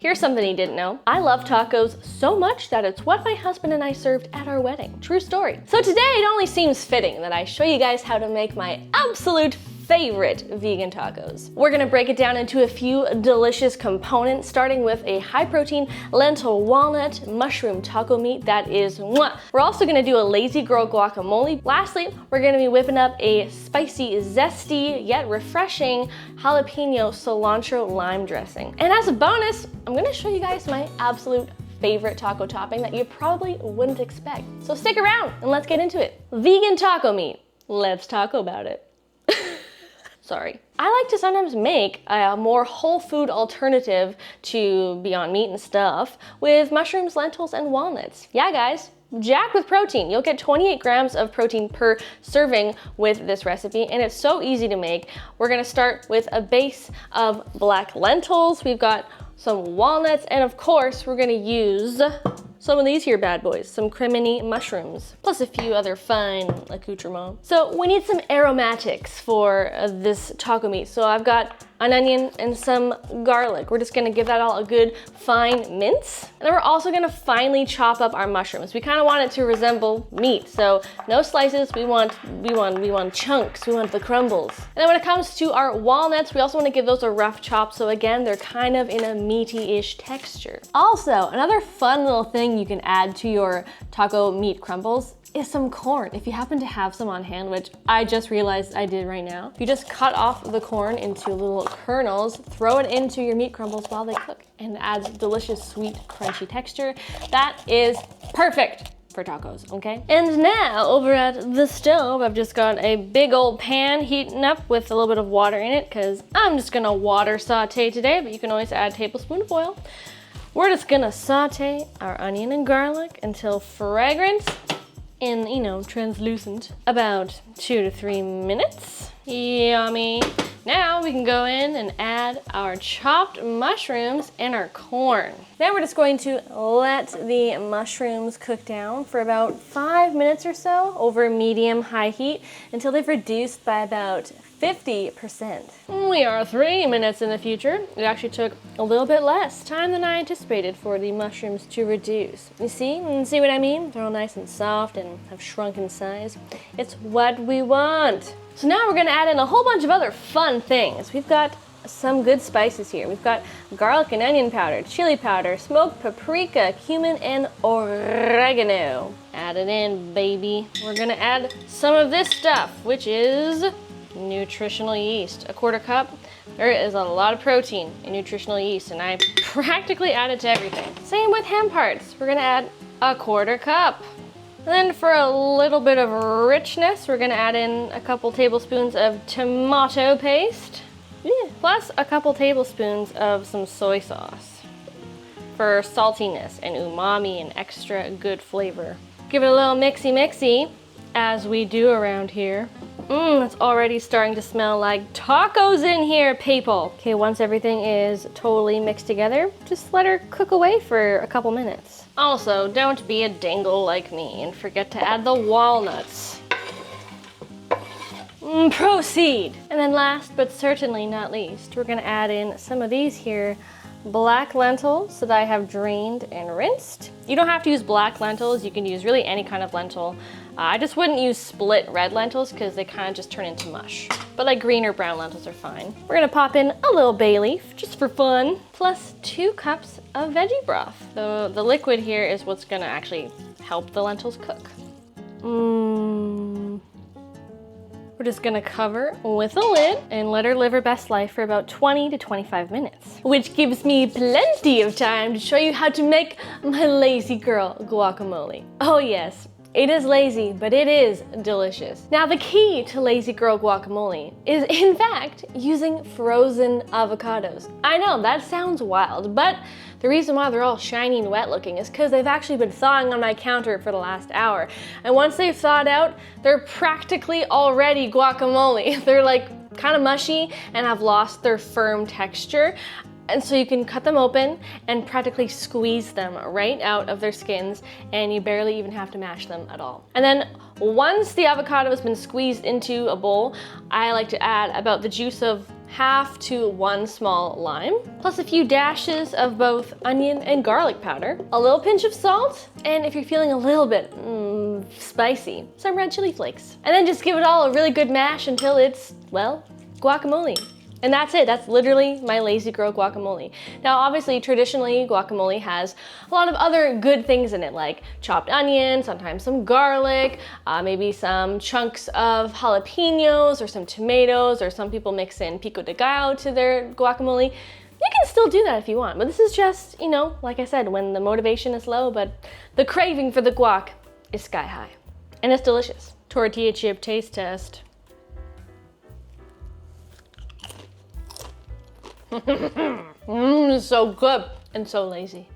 Here's something you didn't know. I love tacos so much that it's what my husband and I served at our wedding. True story. So today it only seems fitting that I show you guys how to make my absolute favorite vegan tacos. We're gonna break it down into a few delicious components, starting with a high protein lentil walnut mushroom taco meat that is mwah. We're also gonna do a lazy girl guacamole. Lastly, we're gonna be whipping up a spicy, zesty, yet refreshing jalapeno cilantro lime dressing. And as a bonus, I'm gonna show you guys my absolute favorite taco topping that you probably wouldn't expect. So stick around and let's get into it. Vegan taco meat. Let's talk about it. Sorry. I like to sometimes make a more whole food alternative to Beyond Meat and stuff with mushrooms, lentils, and walnuts. Yeah, guys, jacked with protein. You'll get 28 grams of protein per serving with this recipe, and it's so easy to make. We're gonna start with a base of black lentils. We've got some walnuts, and of course, we're gonna use some of these here bad boys, some cremini mushrooms, plus a few other fine accoutrements. So we need some aromatics for this taco meat. So I've got an onion and some garlic. We're just gonna give that all a good fine mince. And then we're also gonna finely chop up our mushrooms. We kind of want it to resemble meat. So no slices, we want chunks, we want the crumbles. And then when it comes to our walnuts, we also wanna give those a rough chop. So again, they're kind of in a meaty-ish texture. Also, another fun little thing you can add to your taco meat crumbles is some corn. If you happen to have some on hand, which I just realized I did right now, you just cut off the corn into little kernels, throw it into your meat crumbles while they cook, and it adds delicious, sweet, crunchy texture. That is perfect for tacos, okay? And now over at the stove, I've just got a big old pan heating up with a little bit of water in it because I'm just gonna water saute today, but you can always add a tablespoon of oil. We're just gonna saute our onion and garlic until fragrant and, you know, translucent. About 2 to 3 minutes. Yummy. Now we can go in and add our chopped mushrooms and our corn. Then we're just going to let the mushrooms cook down for about 5 minutes or so over medium-high heat until they've reduced by about 50%. We are 3 minutes in the future. It actually took a little bit less time than I anticipated for the mushrooms to reduce. You see what I mean? They're all nice and soft and have shrunk in size. It's what we want. So now we're gonna add in a whole bunch of other fun things. We've got some good spices here. We've got garlic and onion powder, chili powder, smoked paprika, cumin, and oregano. Add it in, baby. We're gonna add some of this stuff, which is nutritional yeast, a 1/4 cup. There is a lot of protein in nutritional yeast, and I practically add it to everything. Same with hemp hearts. We're gonna add a 1/4 cup. And then for a little bit of richness, we're gonna add in a couple tablespoons of tomato paste, plus a couple tablespoons of some soy sauce for saltiness and umami and extra good flavor. Give it a little mixy-mixy, as we do around here. It's already starting to smell like tacos in here, people. Okay, once everything is totally mixed together, just let her cook away for a couple minutes. Also, don't be a dingle like me and forget to add the walnuts. Proceed. And then last but certainly not least, we're gonna add in some of these here black lentils that I have drained and rinsed. You don't have to use black lentils, you can use really any kind of lentil. I just wouldn't use split red lentils because they kind of just turn into mush. But like green or brown lentils are fine. We're gonna pop in a little bay leaf just for fun, plus 2 cups of veggie broth. So the liquid here is what's gonna actually help the lentils cook. We're just gonna cover with a lid and let her live her best life for about 20 to 25 minutes, which gives me plenty of time to show you how to make my lazy girl guacamole. Oh yes, it is lazy, but it is delicious. Now the key to lazy girl guacamole is in fact using frozen avocados. I know that sounds wild, but the reason why they're all shiny and wet looking is because they've actually been thawing on my counter for the last hour. And once they've thawed out, they're practically already guacamole. They're like kind of mushy and have lost their firm texture. And so you can cut them open and practically squeeze them right out of their skins, and you barely even have to mash them at all. And then once the avocado has been squeezed into a bowl, I like to add about the juice of half to 1 small lime, plus a few dashes of both onion and garlic powder, a little pinch of salt, and if you're feeling a little bit spicy, some red chili flakes. And then just give it all a really good mash until it's, well, guacamole. And that's it. That's literally my lazy girl guacamole. Now, obviously, traditionally, guacamole has a lot of other good things in it, like chopped onion, sometimes some garlic, maybe some chunks of jalapenos or some tomatoes, or some people mix in pico de gallo to their guacamole. You can still do that if you want, but this is just, you know, like I said, when the motivation is low, but the craving for the guac is sky high. And it's delicious. Tortilla chip taste test. So good and so lazy.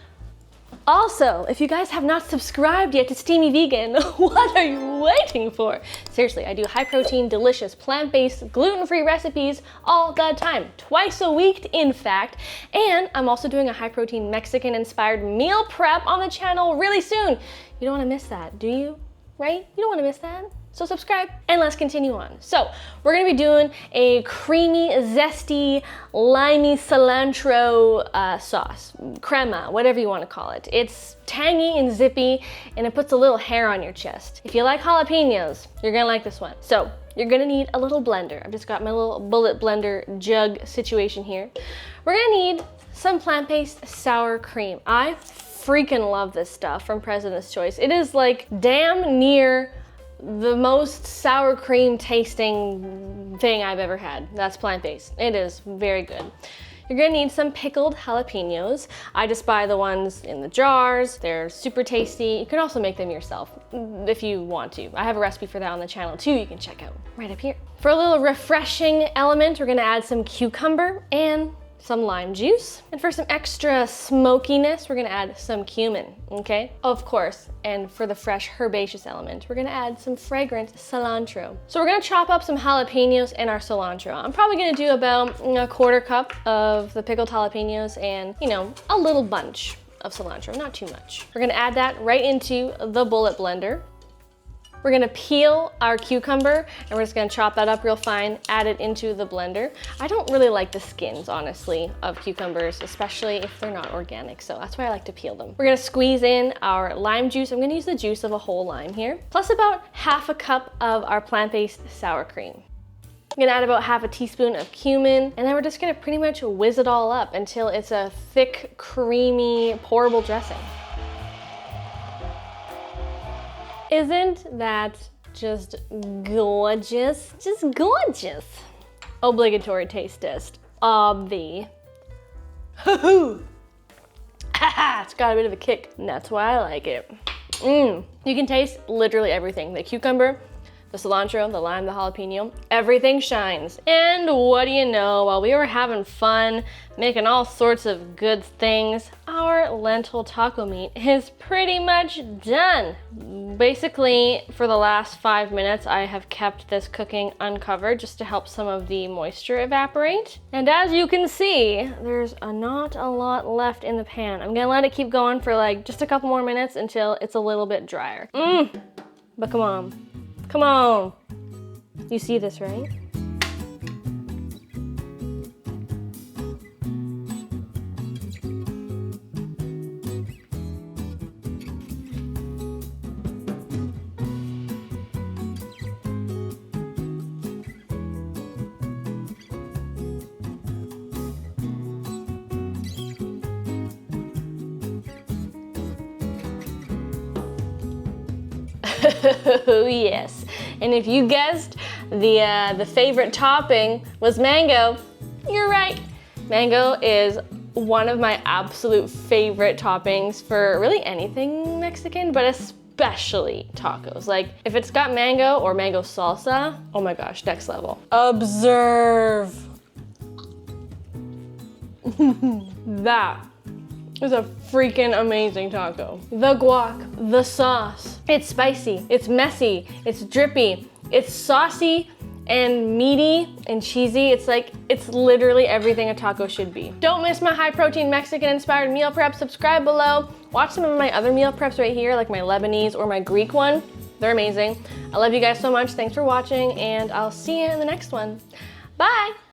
Also, if you guys have not subscribed yet to Steamy Vegan, what are you waiting for? Seriously, I do high protein, delicious, plant-based, gluten-free recipes all the time, twice a week in fact, and I'm also doing a high protein Mexican inspired meal prep on the channel really soon. You don't want to miss that, do you? Right? You don't want to miss that. So subscribe and let's continue on. So we're gonna be doing a creamy, zesty, limey cilantro sauce, crema, whatever you wanna call it. It's tangy and zippy and it puts a little hair on your chest. If you like jalapenos, you're gonna like this one. So you're gonna need a little blender. I've just got my little bullet blender jug situation here. We're gonna need some plant-based sour cream. I freaking love this stuff from President's Choice. It is like damn near the most sour cream tasting thing I've ever had. That's plant-based. It is very good. You're gonna need some pickled jalapenos. I just buy the ones in the jars. They're super tasty. You can also make them yourself if you want to. I have a recipe for that on the channel too, you can check out right up here. For a little refreshing element, we're gonna add some cucumber and some lime juice. And for some extra smokiness, we're gonna add some cumin, okay? Of course, and for the fresh herbaceous element, we're gonna add some fragrant cilantro. So we're gonna chop up some jalapenos and our cilantro. I'm probably gonna do about a 1/4 cup of the pickled jalapenos and, you know, a little bunch of cilantro, not too much. We're gonna add that right into the bullet blender. We're gonna peel our cucumber and we're just gonna chop that up real fine, add it into the blender. I don't really like the skins, honestly, of cucumbers, especially if they're not organic, so that's why I like to peel them. We're gonna squeeze in our lime juice. I'm gonna use the juice of a whole lime here, plus about 1/2 cup of our plant-based sour cream. I'm gonna add about 1/2 teaspoon of cumin, and then we're just gonna pretty much whiz it all up until it's a thick, creamy, pourable dressing. Isn't that just gorgeous? Just gorgeous. Obligatory taste test of the it's got a bit of a kick, and that's why I like it. You can taste literally everything. The cucumber, the cilantro, the lime, the jalapeno, everything shines. And what do you know, while we were having fun making all sorts of good things, our lentil taco meat is pretty much done. Basically, for the last 5 minutes, I have kept this cooking uncovered just to help some of the moisture evaporate. And as you can see, there's not a lot left in the pan. I'm gonna let it keep going for like just a couple more minutes until it's a little bit drier. But come on. Come on. You see this, right? Oh yes, and if you guessed the favorite topping was mango, you're right. Mango is one of my absolute favorite toppings for really anything Mexican, but especially tacos. Like if it's got mango or mango salsa, oh my gosh, next level. Observe. That is a freaking amazing taco. The guac, the sauce, it's spicy, it's messy, it's drippy, it's saucy and meaty and cheesy. It's literally everything a taco should be. Don't miss my high protein Mexican inspired meal prep. Subscribe below. Watch some of my other meal preps right here, like my Lebanese or my Greek one. They're amazing. I love you guys so much. Thanks for watching, and I'll see you in the next one. Bye.